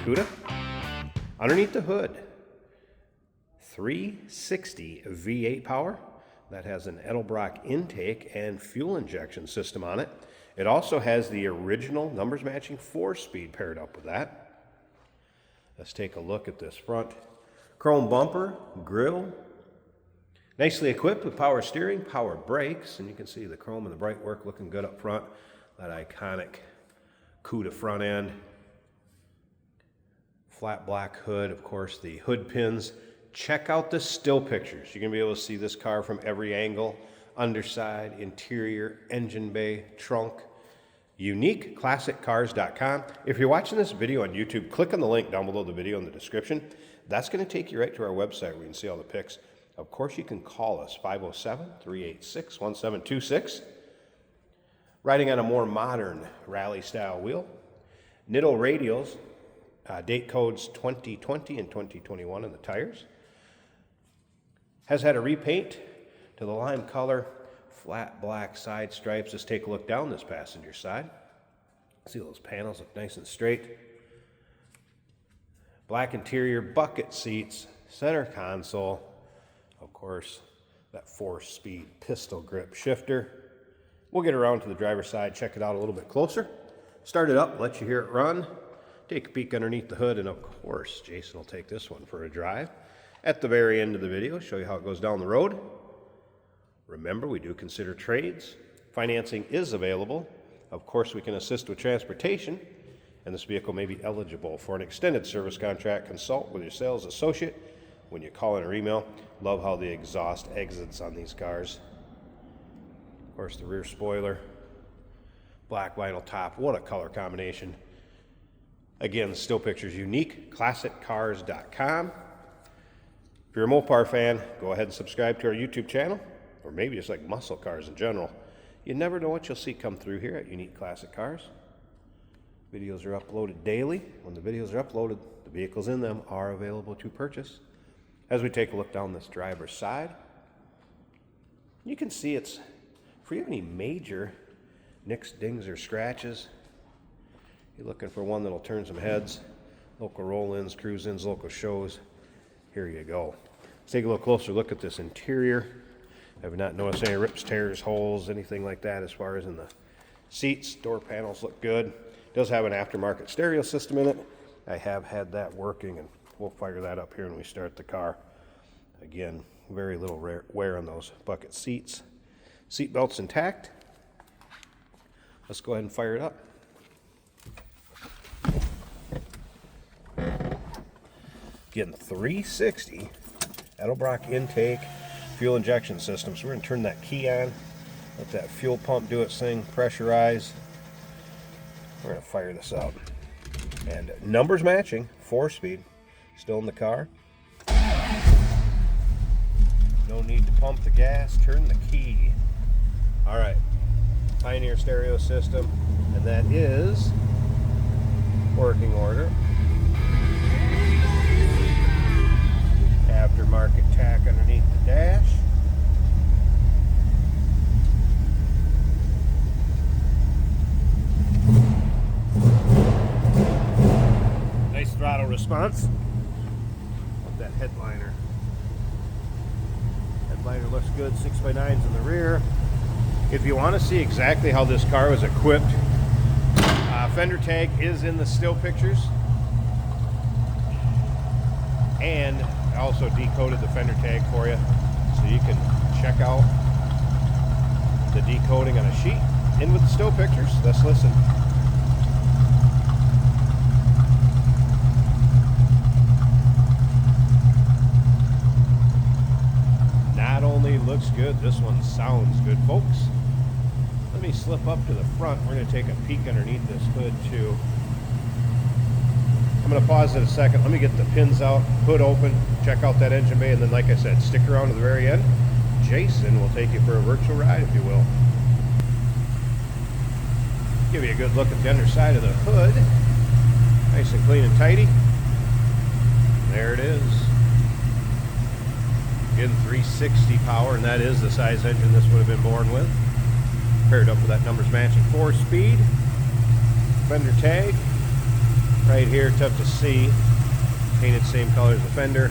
Cuda. Underneath the hood, 360 V8 power. That has an Edelbrock intake and fuel injection system on it. It also has the original numbers matching 4-speed paired up with that. Let's take a look at this front. Chrome bumper, grille, nicely equipped with power steering, power brakes, and you can see the chrome and the bright work looking good up front. That iconic Cuda front end. Flat black hood, of course, the hood pins. Check out the still pictures. You're going to be able to see this car from every angle, underside, interior, engine bay, trunk. UniqueClassicCars.com. If you're watching this video on YouTube, click on the link down below the video in the description. That's going to take you right to our website where you can see all the pics. Of course, you can call us, 507-386-1726. Riding on a more modern rally-style wheel. Nitto radials, date codes 2020 and 2021 in the tires. Has had a repaint to the lime color, flat black side stripes. Let's take a look down this passenger side. See those panels look nice and straight. Black interior, bucket seats, center console. Of course, that 4-speed pistol grip shifter. We'll get around to the driver's side, check it out a little bit closer. Start it up, let you hear it run. Take a peek underneath the hood, and of course, Jason will take this one for a drive. At the very end of the video, show you how it goes down the road. Remember, we do consider trades. Financing is available. Of course, we can assist with transportation, and this vehicle may be eligible for an extended service contract. Consult with your sales associate when you call in or email. Love how the exhaust exits on these cars. Of course, the rear spoiler, black vinyl top. What a color combination. Again, still pictures, UniqueClassicCars.com. If you're a Mopar fan, go ahead and subscribe to our YouTube channel, or maybe just like muscle cars in general. You never know what you'll see come through here at Unique Classic Cars. Videos are uploaded daily. When the videos are uploaded, the vehicles in them are available to purchase. As we take a look down this driver's side, you can see it's, if you have any major nicks, dings, or scratches, you're looking for one that'll turn some heads, local roll-ins, cruise-ins, local shows, here you go. Let's take a little closer look at this interior. I have not noticed any rips, tears, holes, anything like that as far as in the seats. Door panels look good. It does have an aftermarket stereo system in it. I have had that working, and we'll fire that up here when we start the car. Again, very little wear on those bucket seats. Seat belts intact. Let's go ahead and fire it up. Again, 360 Edelbrock intake, fuel injection system. So we're going to turn that key on, let that fuel pump do its thing, pressurize. We're going to fire this up. And numbers matching, 4-speed, still in the car. No need to pump the gas, turn the key. All right, Pioneer stereo system, and that is working order. Aftermarket tack underneath the dash. Nice throttle response. Love that headliner. Headliner looks good, 6x9s in the rear. If you want to see exactly how this car was equipped, fender tag is in the still pictures. And I also decoded the fender tag for you, so you can check out the decoding on a sheet. In with the still pictures. Let's listen. Not only looks good, this one sounds good, folks. Let me slip up to the front. We're going to take a peek underneath this hood too. I'm going to pause it a second. Let me get the pins out, hood open, check out that engine bay, and then, like I said, stick around to the very end. Jason will take you for a virtual ride, if you will. Give you a good look at the underside of the hood. Nice and clean and tidy. There it is. Again, 360 power, and that is the size engine this would have been born with. Paired up with that numbers matching 4-speed. Fender tag. right here, tough to see. Painted same color as the fender.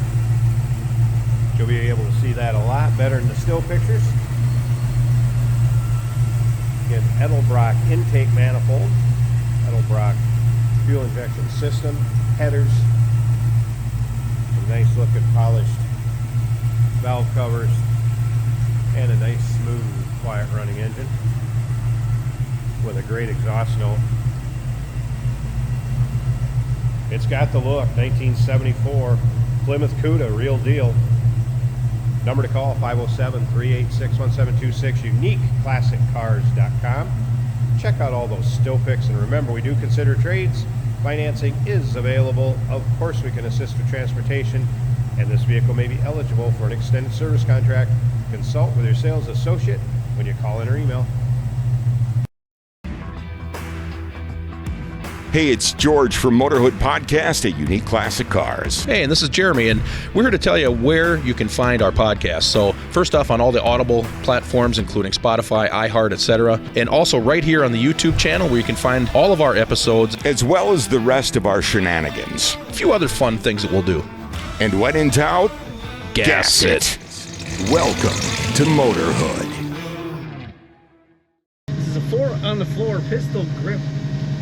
You'll be able to see that a lot better in the still pictures. Again, Edelbrock intake manifold, Edelbrock fuel injection system, headers, some nice looking polished valve covers, and a nice smooth quiet running engine with a great exhaust note. It's got the look, 1974 Plymouth Cuda, real deal. Number to call, 507-386-1726, uniqueclassiccars.com. Check out all those still pics, and remember, we do consider trades. Financing is available. Of course, we can assist with transportation, and this vehicle may be eligible for an extended service contract. Consult with your sales associate when you call in or email. Hey, it's George from Motorhood Podcast at Unique Classic Cars. Hey, and this is Jeremy, and we're here to tell you where you can find our podcast. So first off, on all the Audible platforms, including Spotify, iHeart, etc., and also right here on the YouTube channel where you can find all of our episodes, as well as the rest of our shenanigans. a few other fun things that we'll do. And when in doubt, Gas it. Welcome to Motorhood. This is a 4-on-the-floor pistol grip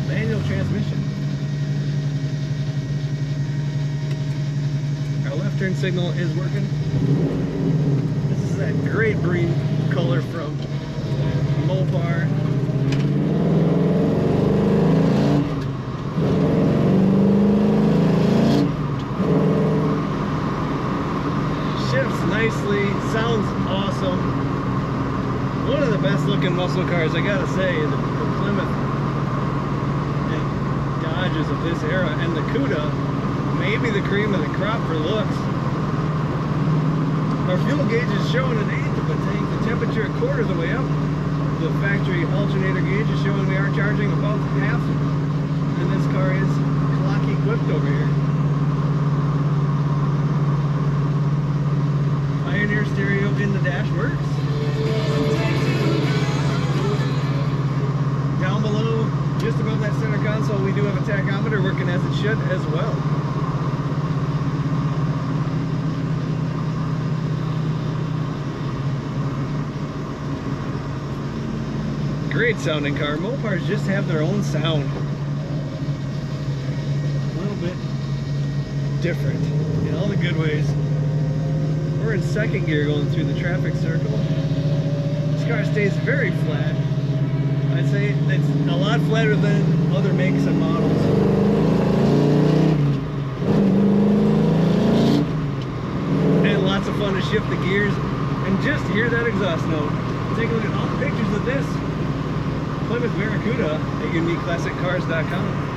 manual transmission. Our left turn signal is working. This is that great green color from Mopar. Shifts nicely, sounds awesome. One of the best looking muscle cars, I gotta say, the Plymouth Dodges of this era, and the Cuda, maybe the cream of the crop for looks. Our fuel gauge is showing an eighth of a tank, the temperature a quarter of the way up. The factory alternator gauge is showing we are charging about half, and this car is clock equipped over here. Pioneer stereo in the dash works. Down below, just above that center console, we do have a tachometer working as it should as well. Great sounding car. Mopars just have their own sound. A little bit different in all the good ways. We're in second gear going through the traffic circle. This car stays very flat. I'd say it's a lot flatter than other makes and models. And lots of fun to shift the gears and just hear that exhaust note. Take a look at all the pictures of this Plymouth Barracuda at uniqueclassiccars.com.